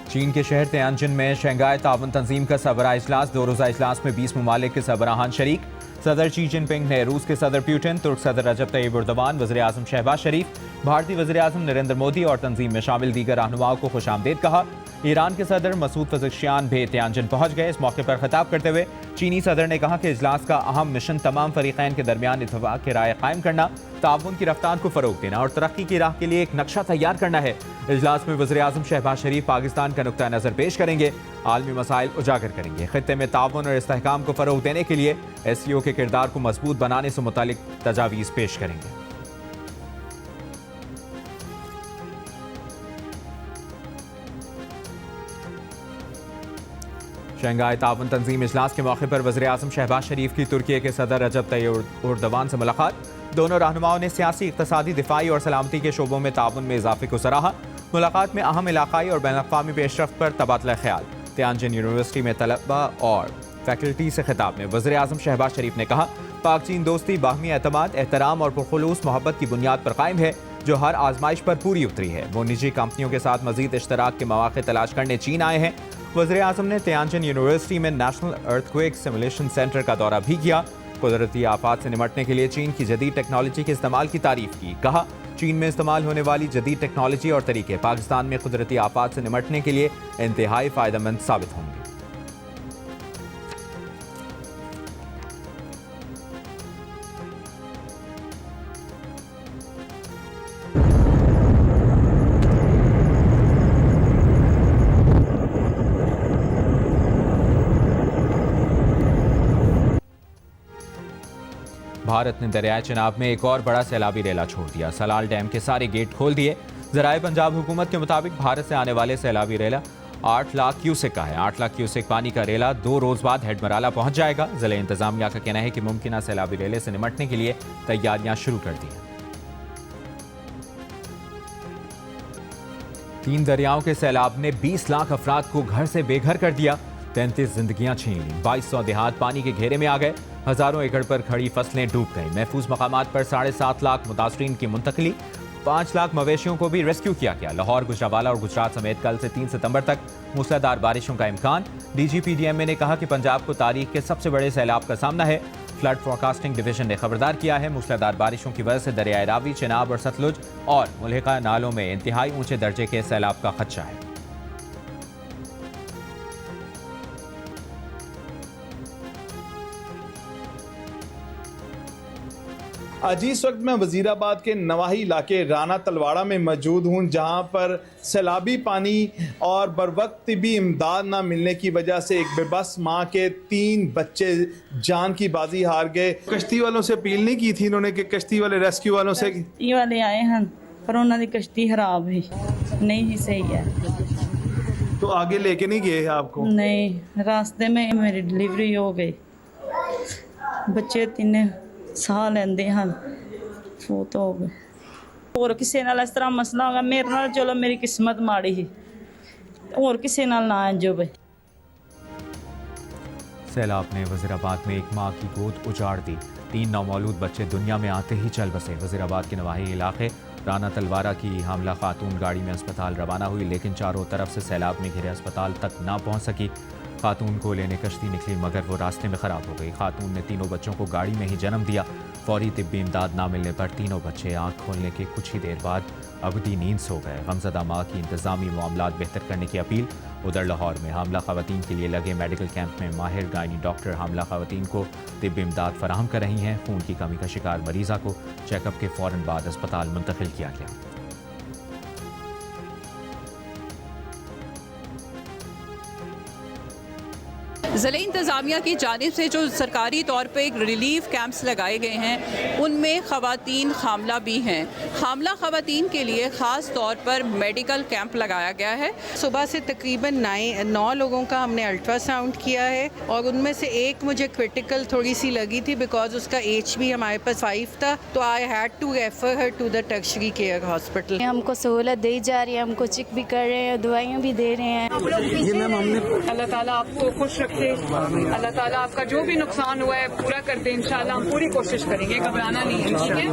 चीन के शहर तियानजिन में शंघाई ताउन तंजीम का सरबराह इजलास। 2 रोज़ा इजलास में 20 ममालिक के सरबराहान शरीक। सदर शी जिनपिंग ने रूस के सदर पुतिन, तुर्क सदर रजब तैयब एर्दोगान, वज़ीर आज़म शहबाज शरीफ, भारतीय वज़ीर आज़म नरेंद्र मोदी और तंजीम में शामिल दीगर रहनुमाओं को खुशामदीद कहा। ईरान के सदर मसूद पज़ेश्कियान भी तियानजिन पहुंच गए। इस मौके पर खिताब करते हुए चीनी सदर ने कहा कि इजलास का अहम मिशन तमाम फरीकैन के दरमियान इत्तेफाक की राय कायम करना, ताउन की रफ्तार को फरोग देना और तरक्की की राह के लिए एक नक्शा तैयार करना है। इजलास में वज़ीर आज़म शहबाज शरीफ पाकिस्तान का नुक्ता नज़र पेश करेंगे, आलमी मसाइल उजागर करेंगे, खित्ते में ताउन और इस्तेहकाम को फरोग देने के लिए SCO के किरदार को मजबूत बनाने से मुतालिक तजावीज़ पेश करेंगे। शंघाई ताउन तंजीम इजलास के मौके पर वज़ीर आज़म शहबाज शरीफ की तुर्की के सदर रजब तैयब एर्दोगान से मुलाकात। दोनों रहनुमाओं ने सियासी, इक़्तिसादी, दिफाई और सलामती के शोबों में ताउन में इजाफे को सराहा। मुलाकात में अहम इलाकाई और बैनुल-अक़वामी पेशरफ्त पर तबादला ख्याल। तियानजिन यूनिवर्सिटी में तलबा और फैकल्टी से खिताब में वज़ीर आज़म शहबाज शरीफ ने कहा, पाक चीन दोस्ती बाहमी एतमाद, एहतराम और पुरखुलूस मोहब्बत की बुनियाद पर कायम है, जो हर आजमाइश पर पूरी उतरी है। वो निजी कंपनियों के साथ मजीद इश्तराक के मौक़े तलाश करने चीन आए हैं। वज़ीर आज़म ने तियानजिन यूनिवर्सिटी में नेशनल अर्थक्वेक सिमुलेशन सेंटर का दौरा भी किया। कुदरती आफात से निमटने के लिए चीन की जदीद टेक्नोलॉजी के इस्तेमाल की तारीफ की। कहा, चीन में इस्तेमाल होने वाली जदीद टेक्नोलॉजी और तरीके पाकिस्तान में कुदरती आफात से निमटने के लिए इंतहाई फ़ायदेमंद साबित होंगे। भारत ने दरियाए चिनाब में एक और बड़ा सैलाबी रेला छोड़ दिया। सलाल डैम के सारे गेट खोल दिए। ज़राए पंजाब हुकूमत के मुताबिक भारत से आने वाले सैलाबी रेला 8 लाख क्यूसेक का है। 8 लाख क्यूसेक पानी का रेला 2 रोज़ बाद हेडमराला पहुंच जाएगा। ज़िला इंतजामिया का कहना है कि मुमकिन सैलाबी रेले से निमटने के लिए तैयारियां शुरू कर दी हैं। 3 दरियाओं के सैलाब ने 20 लाख अफराद को घर से बेघर कर दिया। 33 जिंदगियां छीन ली। 2200 देहात पानी के घेरे में आ गए। हजारों एकड़ पर खड़ी फसलें डूब गई। महफूज मकामात पर 7.5 लाख मुतासरीन की मुंतकली। 5 लाख मवेशियों को भी रेस्क्यू किया गया। लाहौर, गुजरावाला और गुजरात समेत कल से 3 सितंबर तक मूसलाधार बारिशों का इम्कान। DGPDMA ने कहा कि पंजाब को तारीख के सबसे बड़े सैलाब का सामना है। फ्लड फोरकास्टिंग डिवीजन ने खबरदार किया है, मूसलाधार बारिशों की वजह से दरियाए रावी, चिनाब और सतलुज और मुल्हिका नालों में इंतहाई ऊंचे दर्जे के सैलाब का खदशा है। आज इस वक्त मैं वजीराबाद के नवाही इलाके राना तलवाड़ा में मौजूद हूँ, जहाँ पर सैलाबी पानी और बरवक्त भी इमदाद ना मिलने की वजह से एक बेबस माँ के 3 बच्चे जान की बाजी हार गए। कश्ती वालों से अपील नहीं की थी इन्होंने कि कश्ती वाले रेस्क्यू वालों से? ये वाले आए हैं पर उन्होंने कश्ती खराब है, नहीं ही सही है। तो आगे लेके नहीं गए आपको? नहीं, रास्ते में मेरी डिलीवरी हो गई। बच्चे 3 ਸਾਹ ਲੈਂਦੇ ਹਨ, ਫੋਤ ਹੋ ਗਏ। ਹੋਰ ਕਿਸੇ ਨਾਲ ਇਸ ਤਰ੍ਹਾਂ ਮਸਲਾ ਹੋਗਾ, ਮੇਰੇ ਨਾਲ ਚਲੋ ਮੇਰੀ किस्मत माड़ी ही, और किसी नाल ना इंज होवे। सैलाब ने वज़ीराबाद में एक माँ की गोद उजाड़ दी। 3 नौमौलूद बच्चे दुनिया में आते ही चल बसे। वज़ीराबाद के नवाही इलाके राना तलवारा की हामला खातून गाड़ी में अस्पताल रवाना हुई, लेकिन चारों तरफ से सैलाब में घिरे अस्पताल तक ना पहुँच सकी। खातून को लेने कश्ती निकली मगर वो रास्ते में ख़राब हो गई। खातून ने 3 बच्चों को गाड़ी में ही जन्म दिया। फौरी तिब्बी इमदाद ना मिलने पर 3 बच्चे आँख खोलने के कुछ ही देर बाद अबदी नींद सो गए। गमज़दा माँ की इंतज़ामी मामलात बेहतर करने की अपील। उधर लाहौर में हामला ख़वातीन के लिए लगे मेडिकल कैंप में माहिर गायनी डॉक्टर हामला ख़वातीन को तिब्बी इमदाद फराहम कर रही हैं। खून की कमी का शिकार मरीज़ा को चेकअप के फ़ौरन बाद अस्पताल मुंतकिल किया गया। ज़िले इंतज़ामिया की जानिब से जो सरकारी तौर पर एक रिलीफ कैंप्स लगाए गए हैं, उनमें ख़वातीन हामला भी हैं। हामला ख़वातीन के लिए ख़ास तौर पर मेडिकल कैंप लगाया गया है। सुबह से तकरीबन 9 लोगों का हमने अल्ट्रासाउंड किया है और उनमें से एक मुझे क्रिटिकल थोड़ी सी लगी थी बिकॉज उसका एज भी हमारे पास 5 था, तो I had to refer her to the tertiary care hospital. हमको सहूलत दी जा रही है, हमको चेक भी कर रहे हैं, दवाइयाँ भी दे रहे हैं। अल्लाह ताला आपको खुश रखे, अल्लाह ताला आपका जो भी नुकसान हुआ है पूरा कर दे। इंशाल्लाह हम पूरी कोशिश करेंगे, घबराना नहीं है, ठीक है।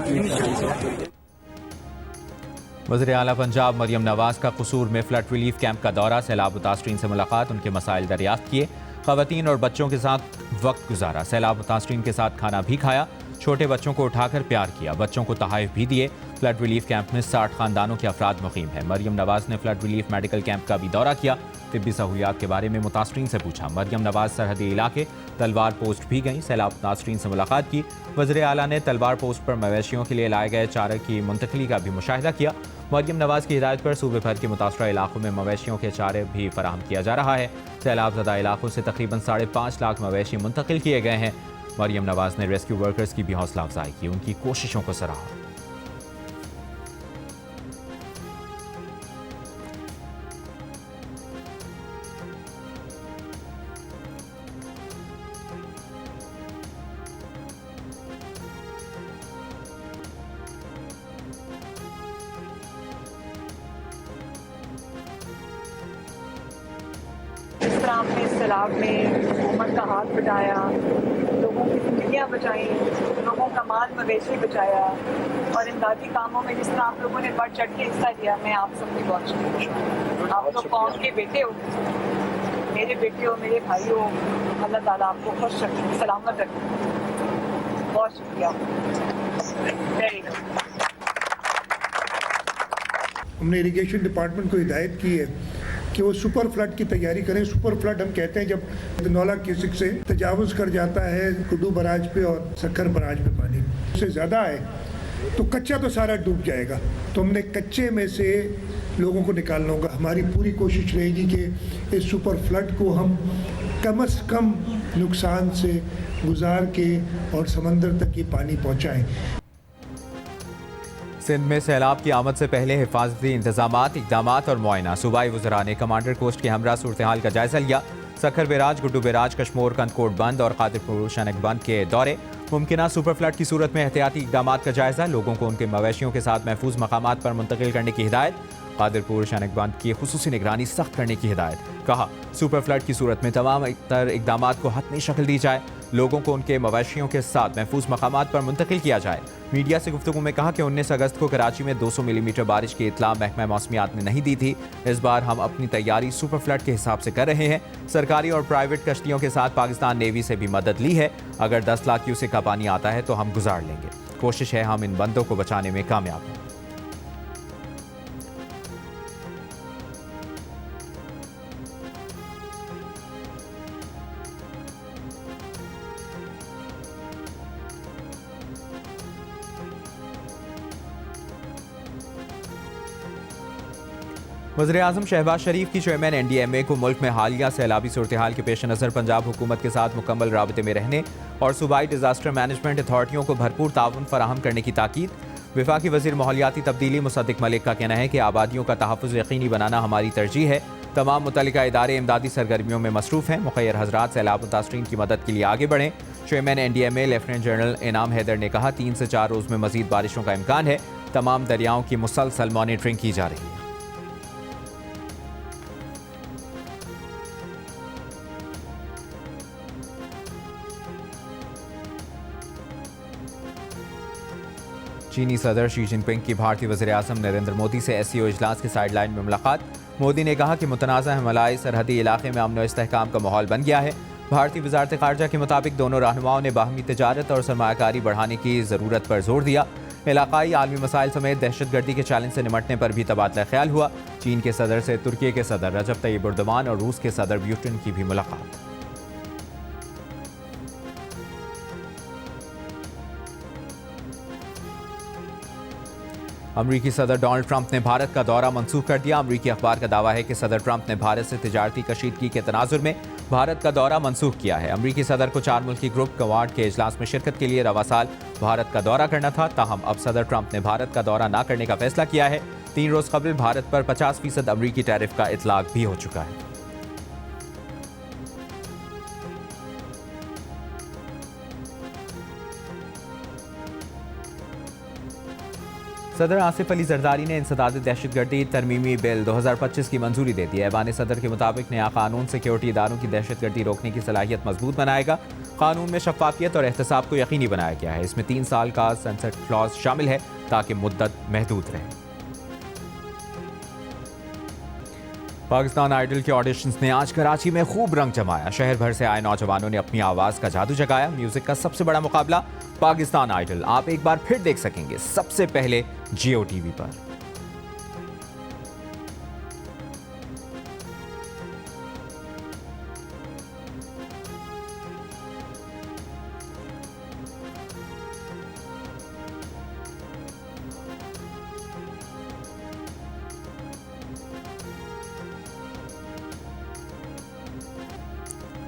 वज़ीर आला पंजाब मरियम नवाज का कसूर में फ्लड रिलीफ कैंप का दौरा, सैलाब मुतासरीन से मुलाकात, उनके मसाइल दरियाफ्त किए, ख़वातीन और बच्चों के साथ वक्त गुजारा, सैलाब मुतासरीन के साथ खाना भी खाया, छोटे बच्चों को उठाकर प्यार किया, बच्चों को तहाइफ भी दिए। फ्लड रिलीफ कैंप में 60 खानदानों के अफराद मुकीम हैं। मरियम नवाज ने फ्लड रिलीफ मेडिकल कैंप का भी दौरा किया, तिब्बी सहूलियात के बारे में मुतासरीन से पूछा। मरियम नवाज सरहदी इलाके तलवार पोस्ट भी गईं, सैलाब मुतासरीन से मुलाकात की। वज़ीर आला ने तलवार पोस्ट पर मवेशियों के लिए लाए गए चारे की मुंतकली का भी मुशाहिदा किया। मरियम नवाज की हिदायत पर सूबे भर के मुतासरा इलाकों में मवेशियों के चारे भी फराहम किया जा रहा है। सैलाब ज़दा इलाकों से तकरीबन 5.5 लाख मवेशी मुंतकिल किए गए हैं। मरियम नवाज ने रेस्क्यू वर्कर्स की भी हौसला अफजाई की, उनकी कोशिशों को सराहा। जिस तरह आपने सैलाब में हुकूमत का हाथ बढ़ाया, लोगों की जिंदगियाँ बचाई, लोगों का माल मवेशी बचाया और इमदादी कामों में जिस तरह आप लोगों ने बढ़ चढ़ के हिस्सा लिया, मैं आप सबकी बहुत शुक्रिया। आप लोग कौम के बेटे हो, मेरे बेटे हो, मेरे भाई हो। अल्लाह ताला आपको खुश रखे, सलामत रखे। बहुत शुक्रिया। Very good. हमने इरिगेशन डिपार्टमेंट को हिदायत की है कि वो सुपर फ्लड की तैयारी करें। सुपर फ्लड हम कहते हैं जब नौला किसिक से तजावुज़ कर जाता है कुड्डू बराज पे और सक्कर बराज पे पानी उससे ज़्यादा है तो कच्चा तो सारा डूब जाएगा। तो हमने कच्चे में से लोगों को निकालना होगा। हमारी पूरी कोशिश रहेगी कि इस सुपर फ्लड को हम कम से कम नुकसान से गुजार के और समंदर तक ये पानी पहुँचाएँ। सिंध में सैलाब की आमद से पहले हिफाजती इंतजामात, इक़दामात और मुआयना। सूबाई वज़रा ने कमांडर पोस्ट के हमरा सूरत हाल का जायजा लिया। सक्खर बैराज, गुड्डू बैराज, कश्मोर कंदकोट बंद और कादिरपुर शनक बंद के दौरे। मुमकिना सुपर फ्लड की सूरत में एहतियाती इक़दामात का जायजा, लोगों को उनके मवेशियों के साथ महफूज मकामात पर मुंतकिल करने की हिदायत। कादिरपुर शनक बंद की खुसूसी निगरानी सख्त करने की हिदायत। कहा सुपर फ्लड की सूरत में तमाम तर इक़दामात को हतमी शक्ल दी जाए, लोगों को उनके मवेशियों के साथ महफूज मकामात पर मुंतकिल किया जाए। मीडिया से गुफ्तगू में कहा कि 19 अगस्त को कराची में 200 मिलीमीटर बारिश की इतला महकमा मौसमियात ने नहीं दी थी। इस बार हम अपनी तैयारी सुपर फ्लड के हिसाब से कर रहे हैं। सरकारी और प्राइवेट कश्तियों के साथ पाकिस्तान नेवी से भी मदद ली है। अगर 10 लाख क्यूसेक का पानी आता है तो हम गुजार लेंगे। कोशिश है हम इन बंदों को बचाने में कामयाब हों। वज़ीर-ए-आज़म शहबाज शरीफ की चेयरमैन NDMA को मुल्क में हालिया सैलाबी सूरत हाल के पेश नज़र पंजाब हुकूमत के साथ मुकम्मल राबते में रहने और सूबाई डिजास्टर मैनेजमेंट अथॉरिटियों को भरपूर ताउन फराहम करने की ताकीद। वफाकी वज़ीर माहौलियाती तब्दीली मुसद्दिक मलिक का कहना है कि आबादियों का तहफ़्फ़ुज़ यकीनी बनाना हमारी तरजीह है। तमाम मुतल्लिका इदारे इमदादी सरगर्मियों में मसरूफ़ हैं। मुखय्यर हज़रात सैलाब मुतासरीन की मदद के लिए आगे बढ़ें। चेयरमैन NDMA लेफ्टिनेंट जनरल इनाम हैदर ने कहा 3 से 4 रोज़ में मज़ीद बारिशों का इम्कान है। तमाम दरियाओं की मुसलसल मॉनिटरिंग की जा रही है। चीनी सदर शी जिनपिंग की भारतीय वज़ीर-ए-आज़म नरेंद्र मोदी से SCO इजलास के साइडलाइन में मुलाकात। मोदी ने कहा कि मुतनाज़ा हिमालयी सरहदी इलाके में अमन व इस्तेहकाम का माहौल बन गया है। भारतीय वज़ारत ख़ारजा के मुताबिक दोनों रहनुमाओं ने बाहमी तिजारत और सरमायाकारी बढ़ाने की ज़रूरत पर जोर दिया। इलाकाई आलमी मसाइल समेत दहशतगर्दी के चैलेंज से निमटने पर भी तबादला ख्याल हुआ। चीन के सदर से तुर्की के सदर रजब तय्यिब एर्दोगान और रूस के सदर पुतिन की भी मुलाकात। अमरीकी सदर डोनाल्ड ट्रंप ने भारत का दौरा मंसूख कर दिया। अमरीकी अखबार का दावा है कि सदर ट्रंप ने भारत से तिजारती कशीदगी के तनाजुर में भारत का दौरा मंसूख किया है। अमरीकी सदर को 4 मुल्की ग्रुप क्वाड के इजलास में शिरकत के लिए रवा साल भारत का दौरा करना था। ताहम अब सदर ट्रंप ने भारत का दौरा न करने का फैसला किया है। 3 रोज कबल भारत पर 50% अमरीकी टैरिफ का इतलाक भी हो चुका है। सदर आसिफ अली जरदारी ने इंसदाद दहशतगर्दी तरमीमी बिल 2025 की मंजूरी दे दी है। ऐवान सदर के मुताबिक नया कानून सिक्योरिटी इदारों की दहशतगर्दी रोकने की सलाहियत मजबूत बनाएगा। कानून में शफाफियत और एहतसाब को यकीनी बनाया गया है। इसमें 3 साल का सनसेट क्लॉज शामिल है ताकि मुद्दत महदूद रहे। पाकिस्तान आइडल के ऑडिशंस ने आज कराची में खूब रंग जमाया। शहर भर से आए नौजवानों ने अपनी आवाज का जादू जगाया। म्यूजिक का सबसे बड़ा मुकाबला पाकिस्तान आइडल आप एक बार फिर देख सकेंगे सबसे पहले जियो टीवी पर।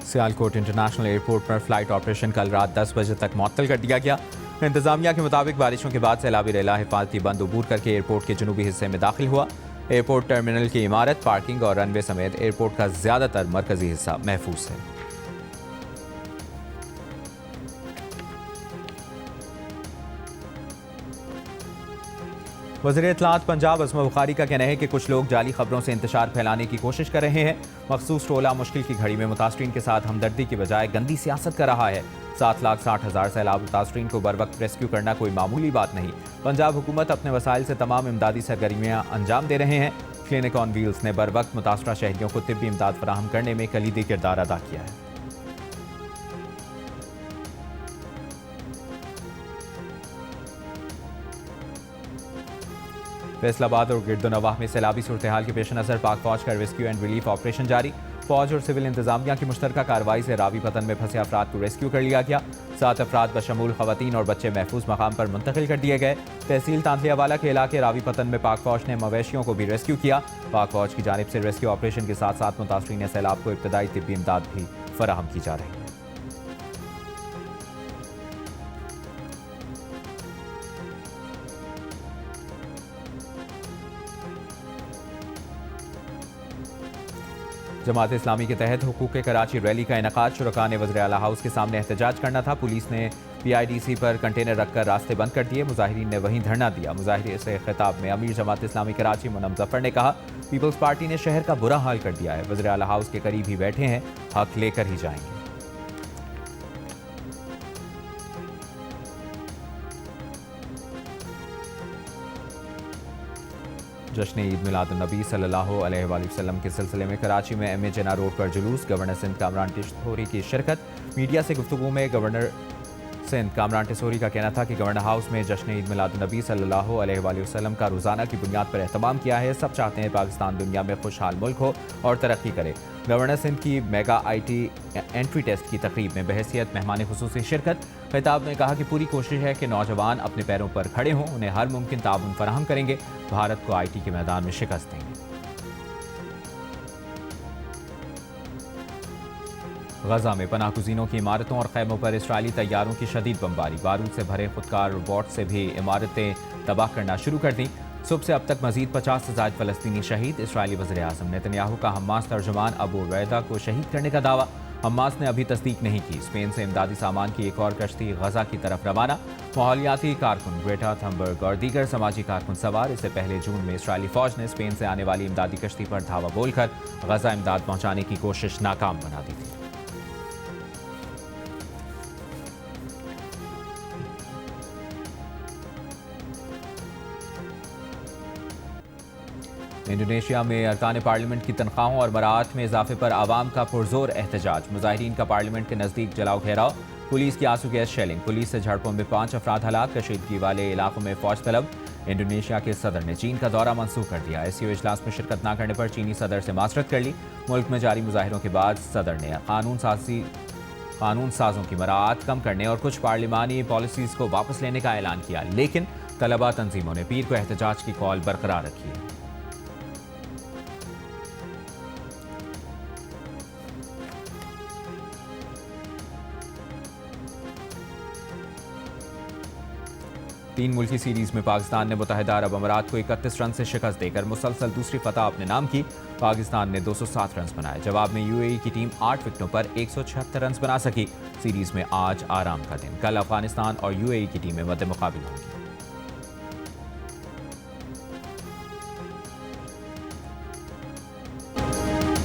सियालकोट इंटरनेशनल एयरपोर्ट पर फ्लाइट ऑपरेशन कल रात 10 बजे तक मुअत्तल कर दिया गया। इंतजामिया के मुताबिक बारिशों के बाद सैलाबी रेला हिफाजती बंद अबूर करके एयरपोर्ट के जनूबी हिस्से में दाखिल हुआ। एयरपोर्ट टर्मिनल की इमारत, पार्किंग और रनवे समेत एयरपोर्ट का ज्यादातर मरकजी हिस्सा महफूज है। वज़ीर इत्तलात पंजाब अज़मा बुखारी का कहना है कि कुछ लोग जाली खबरों से इंतशार फैलाने की कोशिश कर रहे हैं। मखसूस टोला मुश्किल की घड़ी में मुतासरीन के साथ हमदर्दी की बजाय गंदी सियासत कर रहा है। 7,60,000 सैलाब मुतासरीन को बर वक्त रेस्क्यू करना कोई मामूली बात नहीं। पंजाब हुकूमत अपने वसाइल से तमाम इमदादी सरगर्मियाँ अंजाम दे रहे हैं। क्लिनिक ऑन व्हील्स ने बर वक्त मुतासरा शहरियों को तिब्बी इमदाद फराहम करने में कलीदी किरदार अदा किया है। फैसलाबाद और गिरदोनवाह में सैलाबी सूरत हाल के पेश नज़र पाक फौज का रेस्क्यू एंड रिलीफ ऑपरेशन जारी। फौज और सिविल इंतजामिया की मुश्तरका कार्रवाई से रावी पतन में फंसे अफराद को रेस्क्यू कर लिया गया। 7 अफराद बशमूल खवातीन और बच्चे महफूज मकाम पर मुंतकिल कर दिए गए। तहसील तांतलियावाला के इलाके रावी पतन में पाक फौज ने मवेशियों को भी रेस्क्यू किया। पाक फौज की जानिब से रेस्क्यू ऑपरेशन के साथ साथ मुतासरीन सैलाब को इब्तदाई तिब्बी इमदाद भी फराहम की जा रही है। जमात इस्लामी के तहत हुकूक कराची रैली का इनकाद। शुरका ने वज़ीर आला हाउस के सामने एहतजाज करना था। पुलिस ने PIDC पर कंटेनर रखकर रास्ते बंद कर दिए। मुजाहिरीन ने वहीं धरना दिया। मुजाहिरे से खिताब में अमीर जमात इस्लामी कराची मुनम जफर ने कहा, पीपल्स पार्टी ने शहर का बुरा हाल कर दिया है। वज़ीर आला हाउस के करीब ही बैठे हैं, हक लेकर ही जाएंगे। जश्न ईद मिलादुन्नबी सल्लल्लाहु अलैहि वसल्लम के सिलसिले में कराची में MA जिन्ना रोड पर जुलूस। गवर्नर सिंध कामरान टिसोरी की शिरकत। मीडिया से गुफ्तगू में गवर्नर सिंध कामरान टिसोरी का कहना था कि गवर्नर हाउस में जश्न ईद मिलादुन्नबी सल्लल्लाहु अलैहि वसल्लम का रोज़ाना की बुनियाद पर एहतमाम किया है। सब चाहते हैं पाकिस्तान दुनिया में खुशहाल मुल्क हो और तरक्की करे। गवर्नर सिंध की मेगा IT एंट्री टेस्ट की तकरीब में बहैसियत मेहमान खुसूसी शिरकत। खिताब में कहा कि पूरी कोशिश है कि नौजवान अपने पैरों पर खड़े हों, उन्हें हर मुमकिन ताउन फराहम करेंगे। भारत को IT के मैदान में शिकस्त देंगे। गजा में पनाह गुज़ीनों की इमारतों और खैमों पर इसराइली तैयारों की शदीद बमबारी। बारूद से भरे खुदकार रोबोट से भी इमारतें तबाह करना शुरू कर दी। सुबह से अब तक मजीद 50 से ज़ायद फ़लस्तीनी शहीद। इसराइली वज़ीर आज़म नेतन्याहू का हमास तर्जुमान अबू उबैदा को शहीद करने का दावा। हमास ने अभी तस्दीक नहीं की। स्पेन से इमदादी सामान की एक और कश्ती गजा की तरफ रवाना। माहौलियाती कारकुन ग्रेटा थनबर्ग और दीगर समाजी कारकुन सवार। इससे पहले जून में इसराइली फौज ने स्पेन से आने वाली इमदादी कश्ती पर धावा बोलकर गजा इमदाद पहुंचाने की कोशिश नाकाम बना दी थी। इंडोनेशिया में अरकान पार्लियामेंट की तनख्वाहों और मराहत में इजाफे पर आवाम का पुरजोर एहतजाज। मुजाहिरीन का पार्लियामेंट के नज़दीक जलाओ घेराव। पुलिस की आंसू गैस शेलिंग। पुलिस से झड़पों में 5 अफराद हलाक। कशीदगी वाले इलाकों में फौज तलब। इंडोनेशिया के सदर ने चीन का दौरा मनसूख कर दिया। SCO इजलास में शिरकत न करने पर चीनी सदर से माजरत कर ली। मुल्क में जारी मुजाहिरों के बाद सदर ने कानून साजों की मराहत कम करने और कुछ पार्लिमानी पॉलिसीज़ को वापस लेने का ऐलान किया। लेकिन तलबा तंजीमों ने पीर को एहतजाज की कॉल बरकरार रखी है। तीन मुल्की सीरीज में पाकिस्तान ने मुत्तहिदा अरब अमारात को 31 रन से शिकस्त देकर मुसलसल दूसरी फतह अपने नाम की। पाकिस्तान ने 207 रन बनाए। जवाब में UAE की टीम 8 विकेटों पर 176 रन बना सकी। सीरीज में आज आराम का दिन। कल अफगानिस्तान और UAE की टीमें मद्दे मुकाबिल होंगी।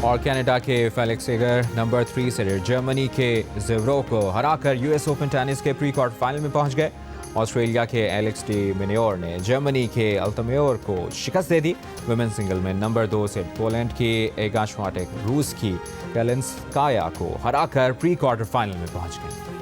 और कनाडा के फेलिक्स एगर नंबर 3 से जर्मनी के ज़ेवरो को हराकर US ओपन टेनिस के प्री क्वार्टर फाइनल में पहुंच गए। ऑस्ट्रेलिया के एलेक्स डी मिन्योर ने जर्मनी के अल्तमेयोर को शिकस्त दे दी। वुमेन सिंगल में नंबर 2 से पोलैंड की एगा श्वाटेक रूस की कालिंस्काया को हराकर प्री क्वार्टर फाइनल में पहुंच गई।